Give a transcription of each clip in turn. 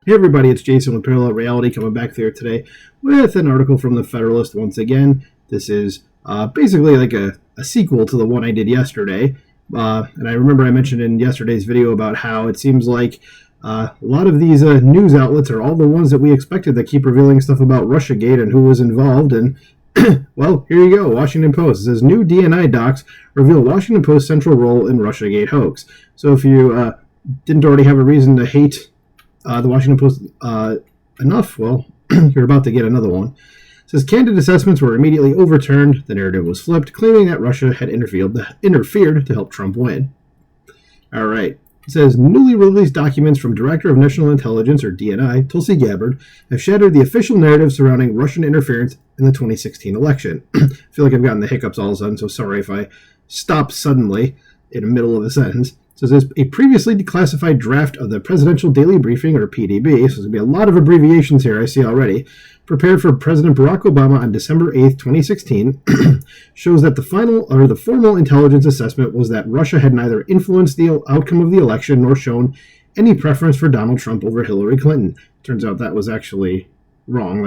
Hey everybody, it's Jason with Parallel Reality coming back there today with an article from the Federalist once again. This is basically like a sequel to the one I did yesterday. And I remember I mentioned in yesterday's video about how it seems like a lot of these news outlets are all the ones that we expected that keep revealing stuff about Russiagate and who was involved. And well, here you go, Washington Post. It says, new DNI docs reveal Washington Post's central role in Russiagate hoax. So if you didn't already have a reason to hate the Washington Post enough, well, you're about to get another one. It says candid assessments were immediately overturned. The narrative was flipped, claiming that Russia had interfered to help Trump win. All right. It says newly released documents from Director of National Intelligence, or DNI, Tulsi Gabbard, have shattered the official narrative surrounding Russian interference in the 2016 election. I feel like I've gotten the hiccups all of a sudden, so sorry if I stop suddenly in the middle of a sentence. So there's a previously declassified draft of the Presidential Daily Briefing, or PDB, so there's going to be a lot of abbreviations here, I see already, prepared for President Barack Obama on December 8th, 2016, shows that the formal intelligence assessment was that Russia had neither influenced the outcome of the election nor shown any preference for Donald Trump over Hillary Clinton. Turns out that was actually wrong.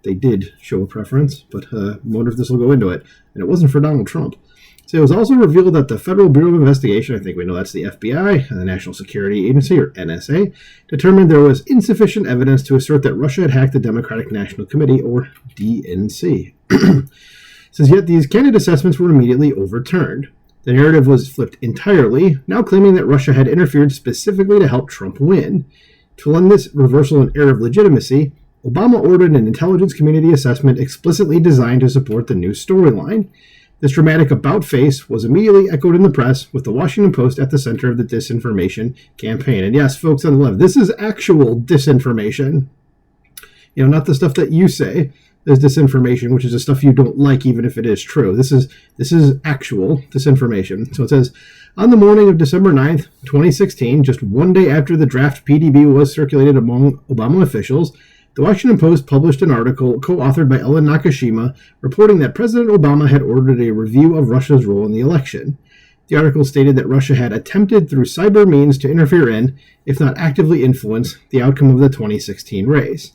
They did show a preference, but I wonder if this will go into it. And it wasn't for Donald Trump. So it was also revealed that the Federal Bureau of Investigation, I think we know that's the FBI, and the National Security Agency, or NSA, determined there was insufficient evidence to assert that Russia had hacked the Democratic National Committee, or DNC. Says yet these candid assessments were immediately overturned. The narrative was flipped entirely, now claiming that Russia had interfered specifically to help Trump win. To lend this reversal an air of legitimacy, Obama ordered an intelligence community assessment explicitly designed to support the new storyline. This dramatic about-face was immediately echoed in the press, with the Washington Post at the center of the disinformation campaign. And yes, folks on the left, this is actual disinformation. You know, not the stuff that you say is disinformation, which is the stuff you don't like, even if it is true. This is actual disinformation. So it says, on the morning of December 9th, 2016, just one day after the draft PDB was circulated among Obama officials, the Washington Post published an article co-authored by Ellen Nakashima reporting that President Obama had ordered a review of Russia's role in the election. The article stated that Russia had attempted through cyber means to interfere in, if not actively influence, the outcome of the 2016 race.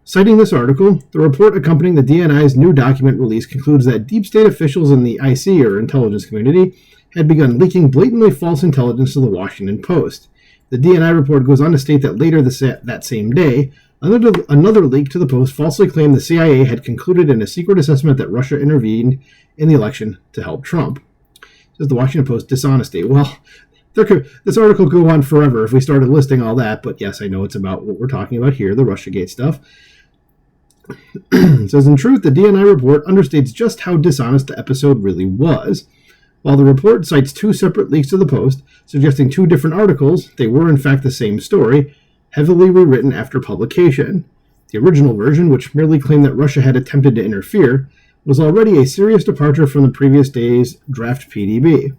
Citing this article, the report accompanying the DNI's new document release concludes that deep state officials in the IC, or intelligence community, had begun leaking blatantly false intelligence to the Washington Post. The DNI report goes on to state that later that same day, another leak to the Post falsely claimed the CIA had concluded in a secret assessment that Russia intervened in the election to help Trump. Says the Washington Post, dishonesty. Well, this article could go on forever if we started listing all that, but yes, I know it's about what we're talking about here, the Russiagate stuff. It says, in truth, the DNI report understates just how dishonest the episode really was. While the report cites two separate leaks to the Post, suggesting two different articles, they were in fact the same story, heavily rewritten after publication. The original version, which merely claimed that Russia had attempted to interfere, was already a serious departure from the previous day's draft PDB.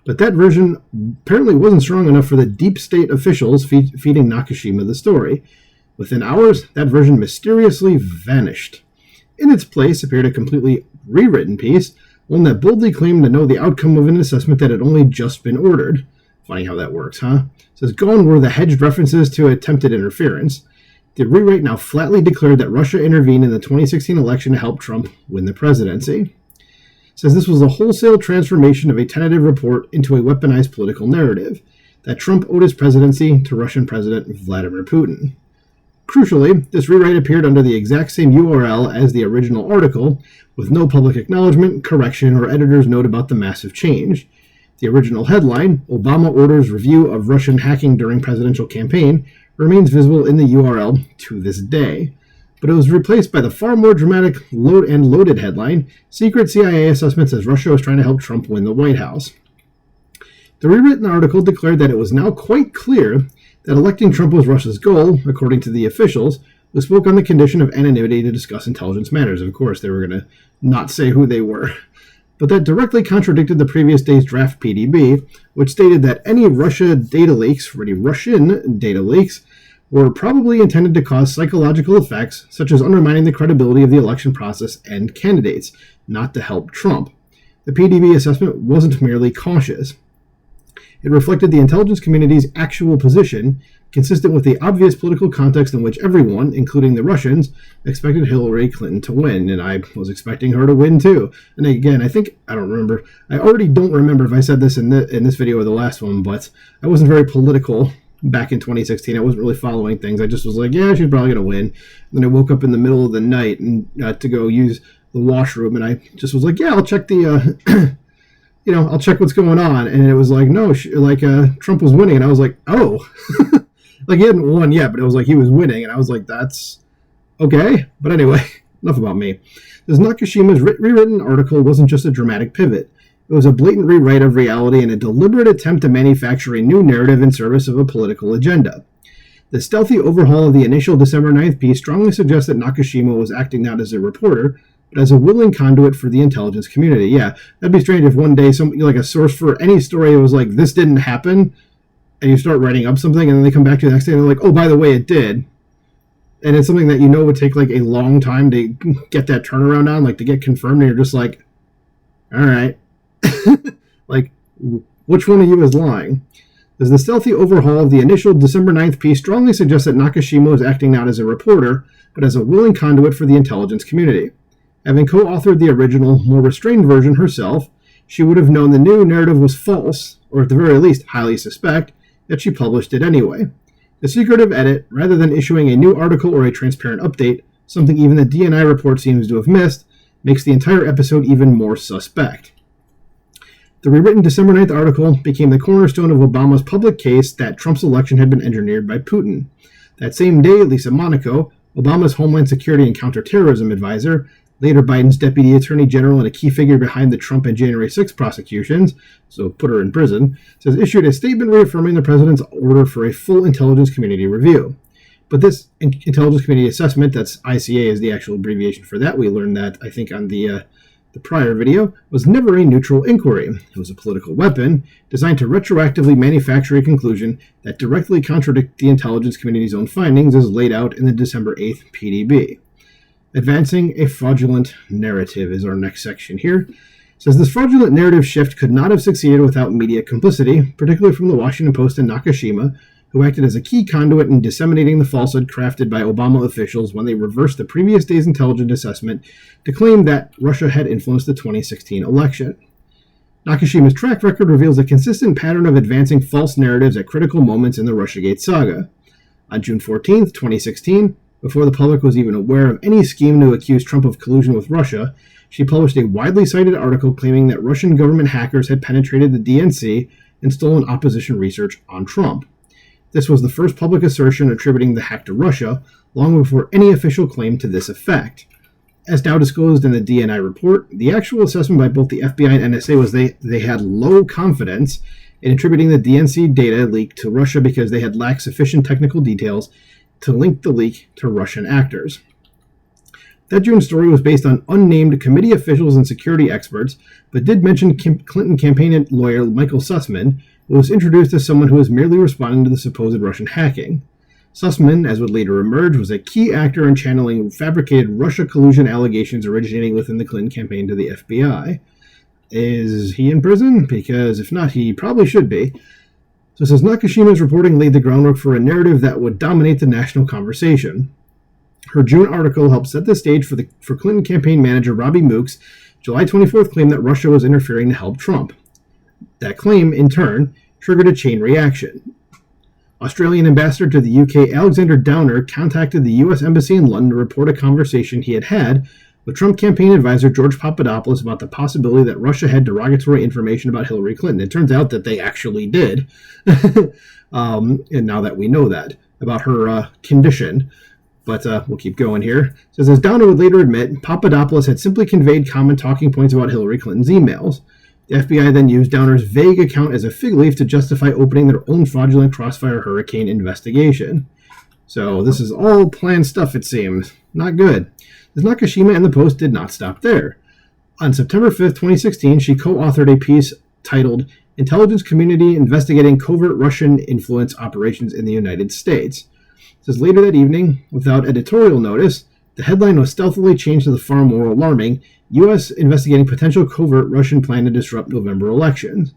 But that version apparently wasn't strong enough for the deep state officials feeding Nakashima the story. Within hours, that version mysteriously vanished. In its place appeared a completely rewritten piece, one that boldly claimed to know the outcome of an assessment that had only just been ordered. Funny how that works, huh? It says, gone were the hedged references to attempted interference. The rewrite now flatly declared that Russia intervened in the 2016 election to help Trump win the presidency. It says this was a wholesale transformation of a tentative report into a weaponized political narrative, that Trump owed his presidency to Russian President Vladimir Putin. Crucially, this rewrite appeared under the exact same URL as the original article, with no public acknowledgement, correction, or editor's note about the massive change. The original headline, Obama Orders Review of Russian Hacking During Presidential Campaign, remains visible in the URL to this day. But it was replaced by the far more dramatic loaded headline, Secret CIA Assessment Says Russia Was Trying to Help Trump Win the White House. The rewritten article declared that it was now quite clear that electing Trump was Russia's goal, according to the officials, who spoke on the condition of anonymity to discuss intelligence matters. Of course, they were going to not say who they were. But that directly contradicted the previous day's draft PDB, which stated that any Russian data leaks were probably intended to cause psychological effects, such as undermining the credibility of the election process and candidates, not to help Trump. The PDB assessment wasn't merely cautious. It reflected the intelligence community's actual position, consistent with the obvious political context in which everyone, including the Russians, expected Hillary Clinton to win, and I was expecting her to win too. And again, I don't remember. I already don't remember if I said this in this video or the last one, but I wasn't very political back in 2016. I wasn't really following things. I just was like, yeah, she's probably going to win. And then I woke up in the middle of the night and to go use the washroom, and I just was like, yeah, I'll check the, I'll check what's going on. And it was like, no, Trump was winning. And I was like, oh, like he hadn't won yet, but it was like he was winning. And I was like, that's okay. But anyway, enough about me. This Nakashima's rewritten article wasn't just a dramatic pivot. It was a blatant rewrite of reality and a deliberate attempt to manufacture a new narrative in service of a political agenda. The stealthy overhaul of the initial December 9th piece strongly suggests that Nakashima was acting not as a reporter, but as a willing conduit for the intelligence community. Yeah, that'd be strange if one day somebody, like a source for any story, was like, this didn't happen, and you start writing up something, and then they come back to you the next day and they're like, oh, by the way, it did. And it's something that would take like a long time to get that turnaround on, like to get confirmed, and you're just like, all right. Like, which one of you is lying? Does the stealthy overhaul of the initial December 9th piece strongly suggests that Nakashima is acting not as a reporter, but as a willing conduit for the intelligence community. Having co-authored the original, more restrained version herself, she would have known the new narrative was false, or at the very least, highly suspect, that she published it anyway. The secretive edit, rather than issuing a new article or a transparent update, something even the DNI report seems to have missed, makes the entire episode even more suspect. The rewritten December 9th article became the cornerstone of Obama's public case that Trump's election had been engineered by Putin. That same day, Lisa Monaco, Obama's Homeland Security and Counterterrorism advisor, later Biden's Deputy Attorney General and a key figure behind the Trump and January 6th prosecutions, so put her in prison, says issued a statement reaffirming the president's order for a full intelligence community review. But this intelligence community assessment, that's ICA is the actual abbreviation for that, we learned that, I think, on the prior video, was never a neutral inquiry. It was a political weapon designed to retroactively manufacture a conclusion that directly contradicted the intelligence community's own findings as laid out in the December 8th PDB. Advancing a fraudulent narrative is our next section here. It says this fraudulent narrative shift could not have succeeded without media complicity, particularly from the Washington Post and Nakashima, who acted as a key conduit in disseminating the falsehood crafted by Obama officials when they reversed the previous day's intelligence assessment to claim that Russia had influenced the 2016 election. Nakashima's track record reveals a consistent pattern of advancing false narratives at critical moments in the Russiagate saga. On June 14, 2016, before the public was even aware of any scheme to accuse Trump of collusion with Russia, she published a widely cited article claiming that Russian government hackers had penetrated the DNC and stolen opposition research on Trump. This was the first public assertion attributing the hack to Russia, long before any official claim to this effect. As now disclosed in the DNI report, the actual assessment by both the FBI and NSA was they had low confidence in attributing the DNC data leak to Russia because they had lacked sufficient technical details to link the leak to Russian actors. That June story was based on unnamed committee officials and security experts, but did mention Clinton campaign lawyer Michael Sussman, who was introduced as someone who was merely responding to the supposed Russian hacking. Sussman, as would later emerge, was a key actor in channeling fabricated Russia collusion allegations originating within the Clinton campaign to the FBI. Is he in prison? Because if not, he probably should be. So it says Nakashima's reporting laid the groundwork for a narrative that would dominate the national conversation. Her June article helped set the stage for Clinton campaign manager Robbie Moore's July 24th claim that Russia was interfering to help Trump. That claim, in turn, triggered a chain reaction. Australian ambassador to the UK Alexander Downer contacted the US Embassy in London to report a conversation he had with Trump campaign advisor George Papadopoulos about the possibility that Russia had derogatory information about Hillary Clinton. It turns out that they actually did, and now that we know that, about her condition. But we'll keep going here. It says, as Downer would later admit, Papadopoulos had simply conveyed common talking points about Hillary Clinton's emails. The FBI then used Downer's vague account as a fig leaf to justify opening their own fraudulent Crossfire Hurricane investigation. So this is all planned stuff, it seems. Not good. As Nakashima and the Post did not stop there. On September 5th, 2016, she co-authored a piece titled Intelligence Community Investigating Covert Russian Influence Operations in the United States. It says later that evening, without editorial notice, the headline was stealthily changed to the far more alarming, U.S. investigating potential covert Russian plan to disrupt November elections.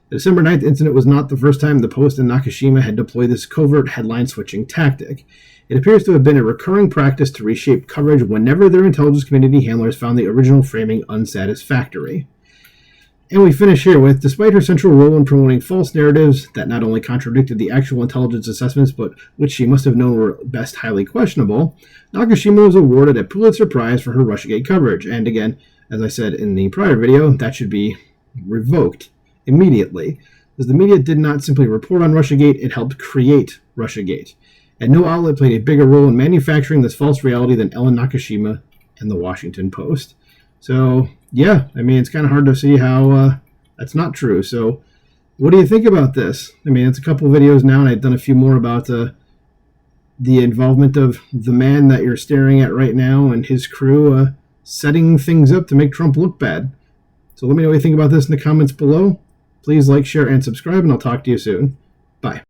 The December 9th incident was not the first time the Post and Nakashima had deployed this covert headline-switching tactic. It appears to have been a recurring practice to reshape coverage whenever their intelligence community handlers found the original framing unsatisfactory. And we finish here with, despite her central role in promoting false narratives that not only contradicted the actual intelligence assessments, but which she must have known were best highly questionable, Nakashima was awarded a Pulitzer Prize for her Russiagate coverage. And again, as I said in the prior video, that should be revoked immediately, as the media did not simply report on Russiagate, it helped create Russiagate. And no outlet played a bigger role in manufacturing this false reality than Ellen Nakashima and the Washington Post. So, yeah, I mean, it's kind of hard to see how that's not true. So, what do you think about this? I mean, it's a couple videos now, and I've done a few more about the involvement of the man that you're staring at right now and his crew setting things up to make Trump look bad. So let me know what you think about this in the comments below. Please like, share, and subscribe, and I'll talk to you soon. Bye.